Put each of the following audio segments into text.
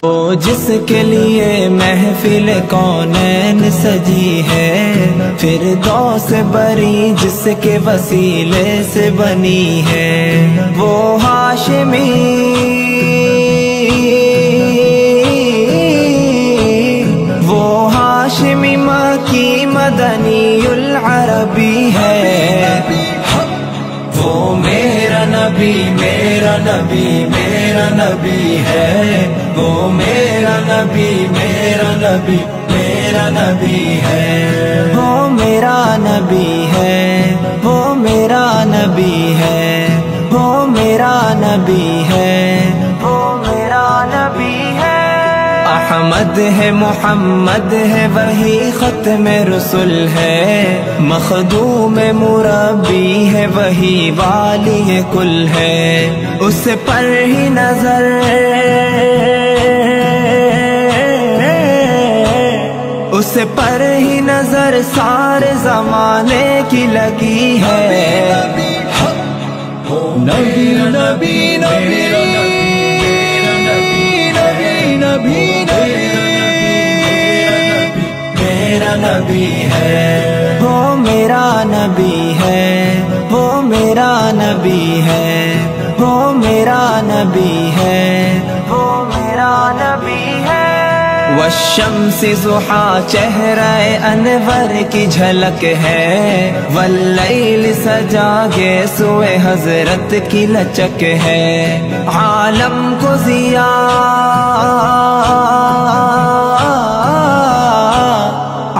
وہ جس کے لیے محفل کونین سجی ہے، فردوس بری جس کے وسیلے سے بنی ہے، وہ ہاشمی مکی مدنی العربی ہے، وہ میرا نبی میرا نبی میرا نبی ہے، وہ میرا نبی میرا نبی میرا نبی ہے، وہ میرا نبی ہے، وہ میرا نبی ہے، وہ میرا نبی ہے، وہ میرا نبی ہے۔ احمد ہے محمد ہے وہی ختم رسول ہے، مخدوم مربی ہے وہی والی کل ہے، اس پر ہی نظر اس پر ہی نظر سارے زمانے کی لگی ہے، نبی نبی نبی میرا نبی ہے، وہ میرا نبی ہے، وہ میرا نبی ہے، وہ میرا نبی ہے، وہ میرا نبی ہے۔ والشمس ضحیٰ چہرہ انور کی جھلک ہے، واللیل سجا کے سوئے حضرت کی لچک ہے، عالم کو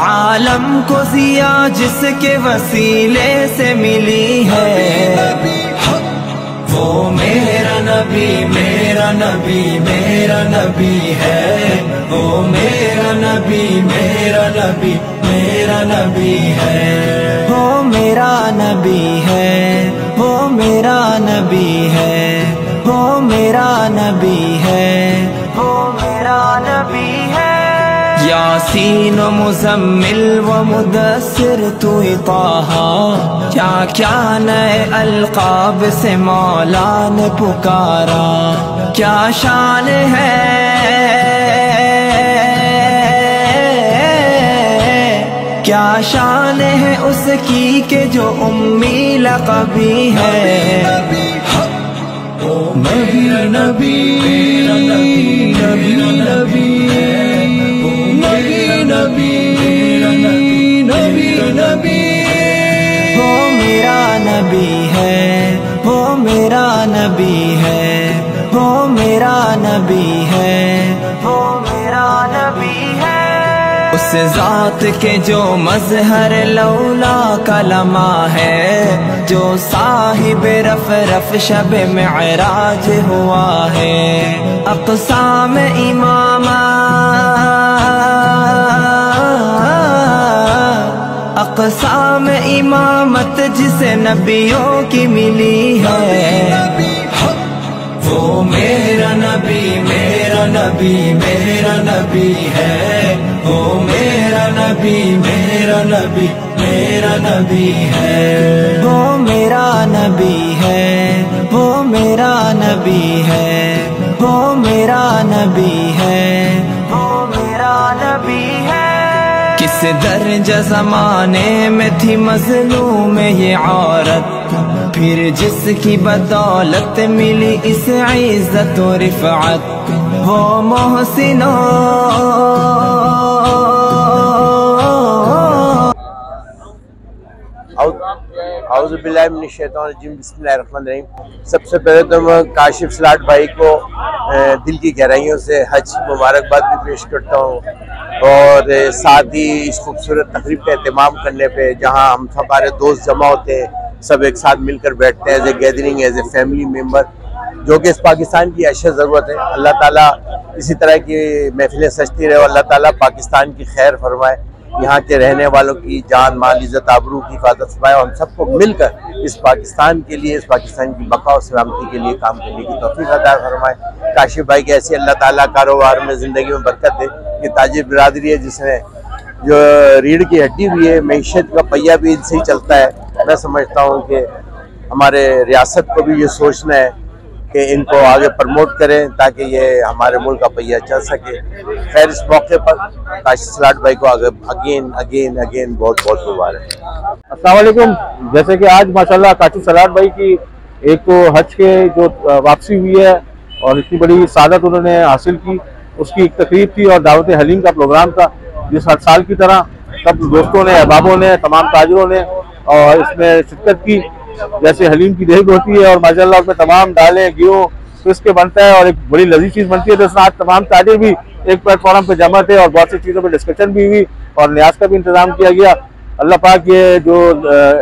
عالم کو ضیاء جس کے وسیلے سے ملی ہے، وہ میرا نبی میرا نبی میرا نبی ہے، وہ میرا نبی میرا نبی میرا نبی ہے، وہ میرا نبی ہے، وہ میرا نبی ہے، وہ میرا نبی ہے، وہ میرا نبی ہے۔ یاسین و مزمل و مدثر تو طٰہٰ، کیا کیا نئے القاب سے مولا نے پکارا، کیا شان ہے کیا شان ہے اس کی کہ جو امی لقبی ہے، نبی نبی نبی نبی نبی نبی نبی، وہ میرا نبی ہے، وہ میرا نبی ہے، وہ میرا نبی ہے، وہ میرا نبی ہے۔ اس ذات کے جو مظہر لولا کا لمحہ ہے، جو صاحب رف رف شب معراج ہوا ہے، اقسام امامہ اقسام امامت جسے نبیوں کی ملی ہے، وہ میرا نبی میرا نبی میرا نبی ہے، وہ میرا نبی میرا نبی میرا نبی ہے، وہ میرا نبی ہے، وہ میرا نبی ہے، وہ میرا نبی ہے، وہ میرا نبی ہے۔ کس درجہ زمانے میں تھی مظلوم یہ عورت، پھر جس کی بدولت ملی اس عزت و رفعت، وہ محسنوں اعوذ باللہ من الشیطان الرجیم، بسم اللہ الرحمن الرحیم۔ سب سے پہلے تو میں کاشف سلاٹ بھائی کو دل کی گہرائیوں سے حج مبارکباد بھی پیش کرتا ہوں، اور ساتھ ہی اس خوبصورت تقریب کا اہتمام کرنے پہ جہاں ہم ہمارے دوست جمع ہوتے ہیں، سب ایک ساتھ مل کر بیٹھتے ہیں as a gathering, as a family member, جو کہ اس پاکستان کی اشد ضرورت ہے۔ اللہ تعالیٰ اسی طرح کی محفلیں سجتی رہے اور اللہ تعالیٰ پاکستان کی خیر فرمائے، یہاں کے رہنے والوں کی جان مال عزت آبرو کی حفاظت فرمائے، اور ہم سب کو مل کر اس پاکستان کے لیے، اس پاکستان کی بقا و سلامتی کے لیے کام کرنے کی توفیق عطا فرمائے۔ کاشف بھائی کے ایسے اللہ تعالیٰ کاروبار میں زندگی میں برکت دے۔ یہ تاجر برادری ہے جس نے جو ریڑھ کی ہڈی بھی ہے، معیشت کا پہیہ بھی ان سے ہی چلتا ہے۔ میں سمجھتا ہوں کہ ہمارے ریاست کو بھی یہ سوچنا ہے کہ ان کو آگے پروموٹ کریں تاکہ یہ ہمارے ملک کا پہیہ چل سکے. خیر اس موقع پر کاشف سلاٹ بھائی کو اگین بہت بہت مبارک. السلام علیکم. جیسے کہ آج ماشاءاللہ کاشف سلاٹ بھائی کی ایک تو حج کے جو واپسی ہوئی ہے اور اتنی بڑی سعادت انہوں نے حاصل کی، اس کی ایک تقریب تھی اور دعوت حلیم کا پروگرام تھا، جس ہر سال کی طرح سب دوستوں نے، احبابوں نے، تمام تاجروں نے اور اس میں شرکت کی. جیسے حلیم کی دیگ ہوتی ہے اور ماشاءاللہ اس میں تمام دالیں، گیہوں، پس کے بنتا ہے اور ایک بڑی لذیذ چیز بنتی ہے. تو اس میں آج تمام تاجر بھی ایک پلیٹ فارم پہ جمع تھے اور بہت سی چیزوں پہ ڈسکشن بھی ہوئی اور نیاز کا بھی انتظام کیا گیا. اللہ پاک یہ جو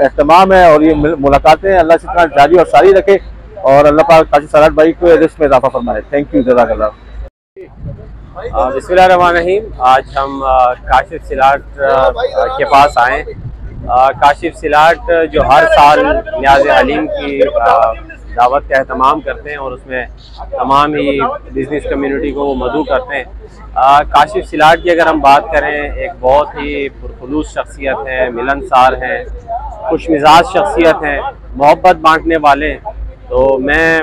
اہتمام ہے اور یہ ملاقاتیں اللہ سے اتنا جاری اور ساری رکھے اور اللہ پاک کاشف سلاٹ بھائی کو رزق میں اضافہ فرمائے. تھینک یو، جزاک اللہ. بسم اللہ الرحمن الرحیم. آج ہم کاشف سلاٹ کے پاس آئے. کاشف سلاٹ جو ہر سال نیاز حلیم کی دعوت کا اہتمام کرتے ہیں اور اس میں تمام ہی بزنس کمیونٹی کو وہ مدعو کرتے ہیں. کاشف سلاٹ کی اگر ہم بات کریں، ایک بہت ہی پرخلوص شخصیت ہے، ملنسار ہیں، خوش مزاج شخصیت ہیں، محبت بانٹنے والے ہیں. تو میں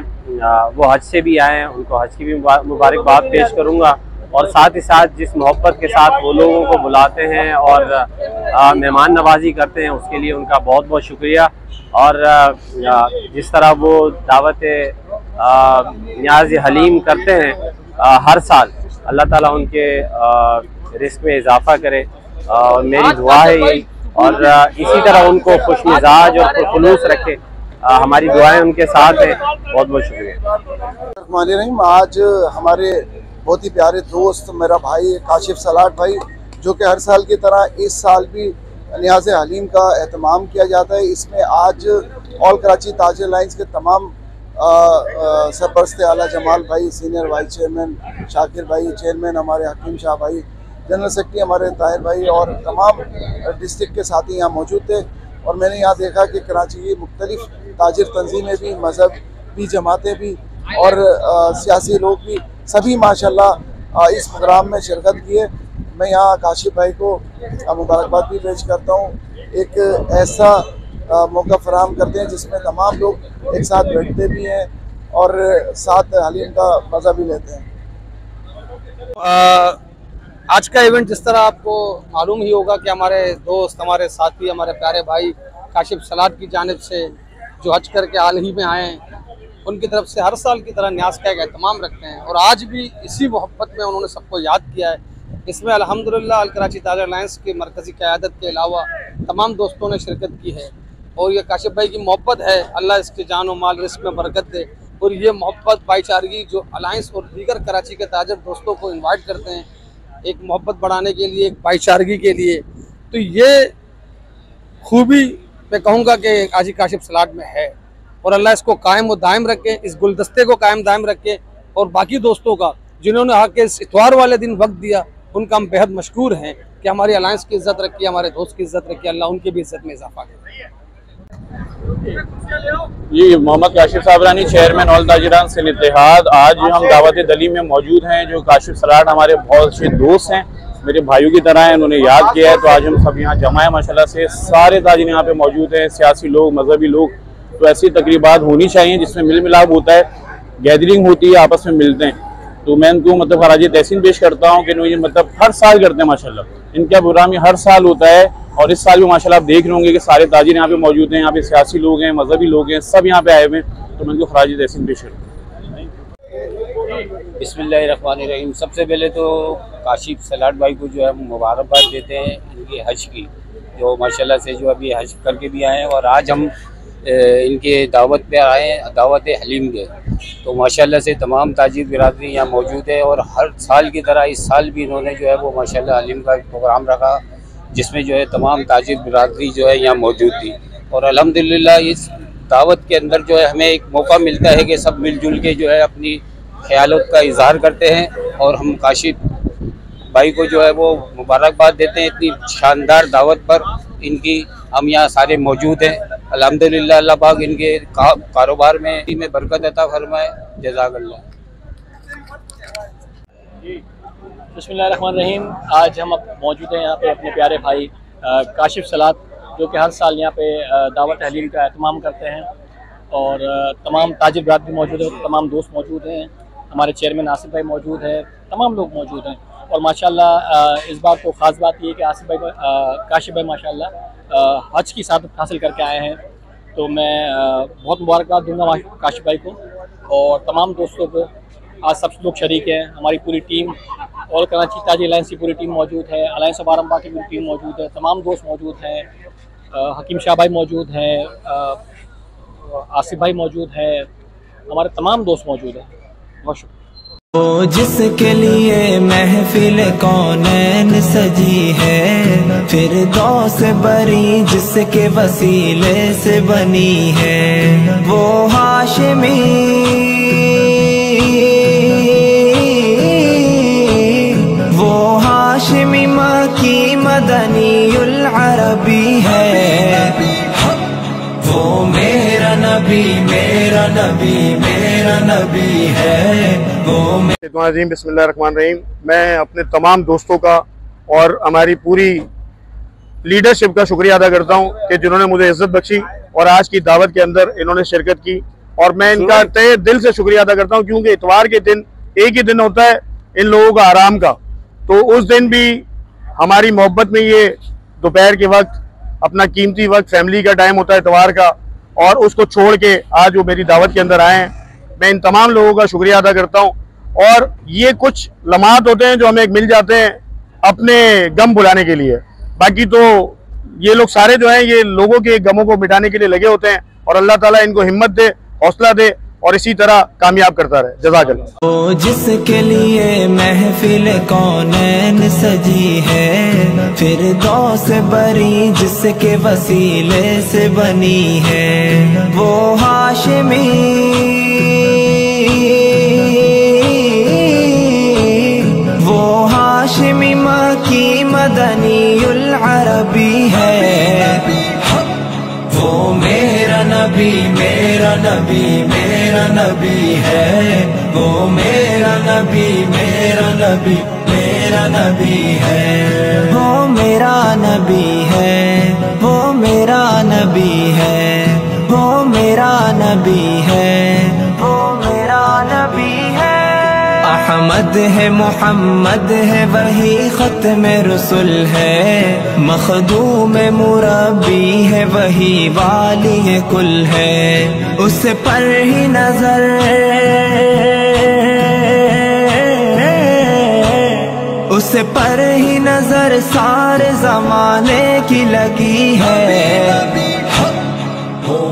وہ حج سے بھی آئے ہیں، ان کو حج کی بھی مبارکباد پیش کروں گا اور ساتھ ہی ساتھ جس محبت کے ساتھ وہ لوگوں کو بلاتے ہیں اور مہمان نوازی کرتے ہیں اس کے لیے ان کا بہت بہت شکریہ. اور جس طرح وہ دعوت نیاز حلیم کرتے ہیں ہر سال، اللہ تعالیٰ ان کے رزق میں اضافہ کرے اور میری دعا ہے یہی. اور اسی طرح ان کو خوش مزاج اور پرخلوص رکھے. ہماری دعائیں ان کے ساتھ ہیں. بہت بہت شکریہ. الرحمن الرحیم. آج ہمارے بہت ہی پیارے دوست، میرا بھائی کاشف سلاٹ بھائی، جو کہ ہر سال کی طرح اس سال بھی نیاز حلیم کا اہتمام کیا جاتا ہے. اس میں آج آل کراچی تاجر لائنز کے تمام سرپرست اعلیٰ جمال بھائی، سینئر وائس چیئرمین شاکر بھائی، چیئرمین ہمارے حکیم شاہ بھائی، جنرل سیکرٹری ہمارے طاہر بھائی اور تمام ڈسٹرکٹ کے ساتھی یہاں موجود تھے. اور میں نے یہاں دیکھا کہ کراچی کی مختلف تاجر تنظیمیں بھی، مذہب بھی، جماعتیں بھی اور سیاسی لوگ بھی سبھی ماشاءاللہ اس پروگرام میں شرکت کیے. میں یہاں کاشف بھائی کو مبارکباد بھی پیش کرتا ہوں. ایک ایسا موقع فراہم کرتے ہیں جس میں تمام لوگ ایک ساتھ بیٹھتے بھی ہیں اور ساتھ حلیم کا مزہ بھی لیتے ہیں. آج کا ایونٹ جس طرح آپ کو معلوم ہی ہوگا کہ ہمارے دوست، ہمارے ساتھی، ہمارے پیارے بھائی کاشف سلاٹ کی جانب سے جو حج کر کے حال ہی میں آئے ہیں، ان کی طرف سے ہر سال کی طرح نیاز کا ایک اہتمام رکھتے ہیں اور آج بھی اسی محبت میں انہوں نے سب کو یاد کیا ہے. اس میں الحمدللہ الکراچی تاجر لائنز کی مرکزی قیادت کے علاوہ تمام دوستوں نے شرکت کی ہے اور یہ کاشف بھائی کی محبت ہے. اللہ اس کے جان و مال رزق میں برکت دے. اور یہ محبت بھائی چارگی جو الائنس اور دیگر کراچی کے تاجر دوستوں کو انوائٹ کرتے ہیں ایک محبت بڑھانے کے لیے، ایک بھائی چارگی کے لیے، تو یہ خوبی میں کہوں گا کہ آج کاشف سلاٹ میں ہے. اور اللہ اس کو قائم و دائم رکھے، اس گلدستے کو قائم دائم رکھے. اور باقی دوستوں کا جنہوں نے آ کے اس اتوار والے دن وقت دیا، ان کا ہم بہت مشکور ہیں کہ ہماری الائنس کی عزت رکھی، ہمارے دوست کی عزت رکھی. اللہ ان کی بھی عزت میں اضافہ کرے. جی، محمد کاشف صابرانی، چیئرمین آل تاجران سندھ اتحاد. آج ہم دعوت حلیم میں موجود ہیں. جو کاشف سلاٹ ہمارے بہت سے دوست ہیں، میرے بھائیوں کی طرح ہیں، انہوں نے یاد کیا ہے تو آج ہم سب یہاں جمع ہیں. ماشاءاللہ سے سارے تاجر یہاں پہ موجود ہیں، سیاسی لوگ، مذہبی لوگ. تو ایسی تقریبات ہونی چاہیے جس میں مل ملاپ ہوتا ہے، گیدرنگ ہوتی ہے، آپس میں ملتے ہیں. تو میں ان کو خراج تحسین پیش کرتا ہوں کہ انہوں یہ ہر سال کرتے ہیں. ماشاءاللہ ان کا پروگرام ہر سال ہوتا ہے اور اس سال بھی ماشاءاللہ آپ دیکھ رہے ہوں گے کہ سارے تاجر یہاں پہ موجود ہیں. یہاں پہ سیاسی لوگ ہیں، مذہبی لوگ ہیں، سب یہاں پہ آئے ہوئے ہیں. تو میں ان کو خراج تحسین پیش کرتا ہوں. بسم اللہ الرحمن الرحیم. سب سے پہلے تو کاشف سلاٹ بھائی کو جو ہے مبارکباد دیتے ہیں ان کے حج کی، جو ماشاءاللہ سے جو ابھی حج کر کے بھی آئے ہیں اور آج ہم ان کے دعوت پہ آئے ہیں، دعوت حلیم کے. تو ماشاءاللہ سے تمام تاجر برادری یہاں موجود ہے اور ہر سال کی طرح اس سال بھی انہوں نے جو ہے وہ ماشاءاللہ حلیم کا ایک پروگرام رکھا جس میں جو ہے تمام تاجر برادری جو ہے یہاں موجود تھی. اور الحمدللہ اس دعوت کے اندر جو ہے ہمیں ایک موقع ملتا ہے کہ سب مل جل کے جو ہے اپنی خیالات کا اظہار کرتے ہیں اور ہم کاشف بھائی کو جو ہے وہ مبارکباد دیتے ہیں اتنی شاندار دعوت پر. ان کی ہم یہاں سارے موجود ہیں. الحمدللہ اللہ پاک ان کے کاروبار میں برکت عطا فرمائے. جزاک اللہ. بسم اللہ الرحمن الرحیم. آج ہم موجود ہیں یہاں پہ اپنے پیارے بھائی کاشف سلاٹ، جو کہ ہر سال یہاں پہ دعوت حلیم کا اہتمام کرتے ہیں اور تمام تاجر برادری بھی موجود ہے، تمام دوست موجود ہیں، ہمارے چیئرمین آصف بھائی موجود ہے، تمام لوگ موجود ہیں. اور ماشاءاللہ اس بار تو خاص بات یہ ہے کہ آصف بھائی کاشف بھائی ماشاءاللہ حج کی سعادت حاصل کر کے آئے ہیں. تو میں بہت مبارکباد دوں گا کاشف بھائی کو اور تمام دوستوں کو. آج سب لوگ شریک ہیں، ہماری پوری ٹیم اور کراچی تاج الائنس کی پوری ٹیم موجود ہے، الائنس آف آرم باغ کی پوری ٹیم موجود ہے، تمام دوست موجود ہیں، حکیم شاہ بھائی موجود ہیں، آصف بھائی موجود ہے، ہمارے تمام دوست موجود ہیں. بہت شکریہ. وہ جس کے لیے محفل کونین سجی ہے، فردوس بری جس کے وسیلے سے بنی ہے، وہ ہاشمی مکی مدنی العربی ہے، وہ میرا نبی میرا نبی میرا نبی ہے، وہ بسم اللہ الرحمن الرحیم. میں اپنے تمام دوستوں کا اور ہماری پوری لیڈرشپ کا شکریہ ادا کرتا ہوں کہ جنہوں نے مجھے عزت بخشی اور آج کی دعوت کے اندر انہوں نے شرکت کی، اور میں ان کا تہہ دل سے شکریہ ادا کرتا ہوں کیونکہ اتوار کے دن ایک ہی دن ہوتا ہے ان لوگوں کا آرام کا. تو اس دن بھی ہماری محبت میں یہ دوپہر کے وقت اپنا قیمتی وقت فیملی کا ٹائم ہوتا ہے اتوار کا، اور اس کو چھوڑ کے آج وہ میری دعوت کے اندر آئے ہیں. میں ان تمام لوگوں کا شکریہ ادا کرتا ہوں. اور یہ کچھ لمحات ہوتے ہیں جو ہمیں مل جاتے ہیں اپنے غم بھلانے کے لیے، باقی تو یہ لوگ سارے جو ہیں یہ لوگوں کے غموں کو مٹانے کے لیے لگے ہوتے ہیں، اور اللہ تعالیٰ ان کو ہمت دے، حوصلہ دے اور اسی طرح کامیاب کرتا رہے. جزاک اللہ. وہ جس کے لیے محفل کونین سجی ہے، فردوس بری جس کے وسیلے سے بنی ہے، وہ ہاشمی مکی مدنی العربی ہے، وہ میرا نبی میرا نبی میرا نبی ہے، وہ میرا نبی میرا نبی میرا نبی ہے، وہ میرا نبی ہے، وہ میرا نبی ہے، وہ میرا نبی ہے، وہ میرا نبی ہے. احمد ہے محمد ہے وہی ختم رسول ہے، مخدوم مربی ہے وہی والی کل ہے، اس پر ہی نظر اس پر ہی نظر سارے زمانے کی لگی ہے.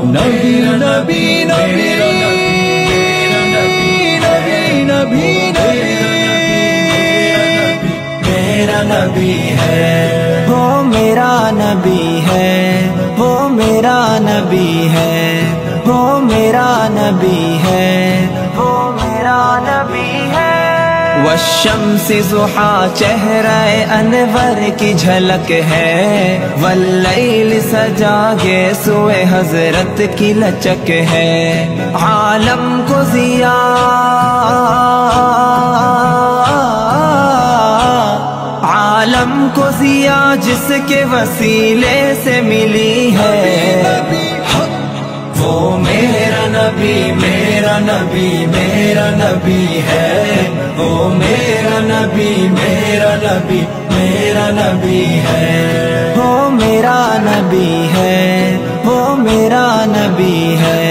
نبی نبی نبی میرا نبی ہے، وہ میرا نبی ہے، وہ میرا نبی ہے، وہ میرا نبی ہے، وہ میرا نبی ہے. والشمس ضحا چہرہ انور کی جھلک ہے، واللیل سجا گے سوئے حضرت کی لچک ہے، عالم کو ضیاء جس کے وسیلے سے ملی ہے، وہ میرا نبی میرا نبی میرا نبی ہے، وہ میرا نبی میرا نبی میرا نبی ہے، وہ میرا نبی ہے، وہ میرا نبی ہے،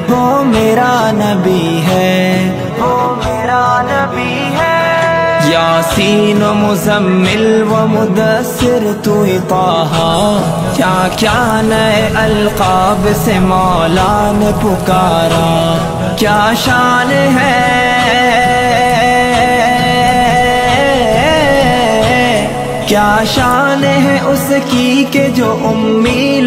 وہ میرا نبی ہے، وہ میرا نبی ہے. یاسین و مزمل و مدثر تو طٰہٰ، کیا کیا نئے القاب سے مولا نے پکارا، کیا شان ہے کیا شان ہے اس کی کہ جو امی